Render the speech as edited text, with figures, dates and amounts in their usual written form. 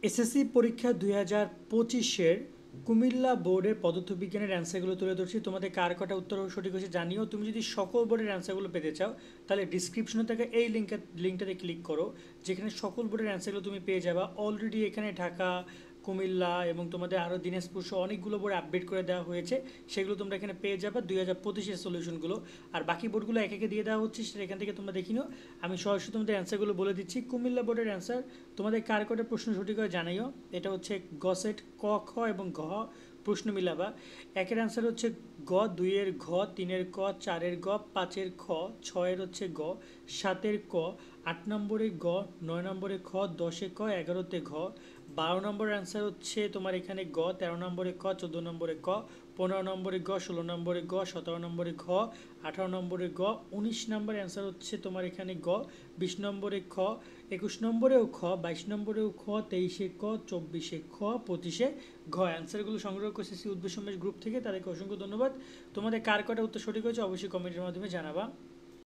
SSC পরীক্ষা 2025-এর কুমিল্লা বোর্ডের পদার্থবিজ্ঞানের অ্যান্সারগুলো তুলে ধরছি। তোমাদের কার কটা উত্তর সঠিক হয়েছে জানিও। তুমি যদি সকল বোর্ডের অ্যান্সারগুলো পেতে চাও তাহলে ডিসক্রিপশনে থেকে এই লিঙ্কটাতে ক্লিক করো, যেখানে সকল বোর্ডের অ্যান্সারগুলো তুমি পেয়ে যাবা। অলরেডি এখানে ঢাকা, কুমিল্লা এবং তোমাদের আরও দিনাজপুর সহ অনেকগুলো বোর্ড আপডেট করে দেওয়া হয়েছে, সেগুলো তোমরা এখানে পেয়ে যাবা 2025-এর সলিউশনগুলো। আর বাকি বোর্ডগুলো এক একে দিয়ে দেওয়া হচ্ছে, সেটা এখান থেকে তোমরা দেখি নিও। আমি সরাসরি তোমাদের অ্যান্সারগুলো বলে দিচ্ছি। কুমিল্লা বোর্ডের অ্যান্সার তোমাদের কার কটা প্রশ্ন সঠিক হয় জানাইও। এটা হচ্ছে গ সেট, ক, খ এবং ঘ প্রশ্ন মিলাবা। একের অ্যান্সার হচ্ছে গ, দুইয়ের ঘ, তিনের ক, চারের গ, পাঁচের খ, ছয়ের হচ্ছে গ, সাতের ক, 8 নম্বরে গ, 9 নম্বরে খ, 10-এ ক, 11-তে ঘ, 12 নম্বর অ্যান্সার হচ্ছে তোমার এখানে গ, 13 নম্বরে ক, 14 নম্বরে ক, 15 নম্বরে গ, 16 নম্বরে গ, 17 নম্বরে ঘ, 18 নম্বরে গ, 19 নম্বর অ্যান্সার হচ্ছে তোমার এখানে গ, 20 নম্বরে খ, 21 নম্বরেও খ, 22 নম্বরেও খ, 23-এ ক, 24-এ খ, 25-এ ঘ। অ্যান্সারগুলো সংগ্রহ করছি উদ্দেশ্য গ্রুপ থেকে, তাদেরকে অসংখ্য ধন্যবাদ। তোমাদের কার কটা উত্তর সঠিক হয়েছে অবশ্যই কমেন্টের মাধ্যমে জানাবা।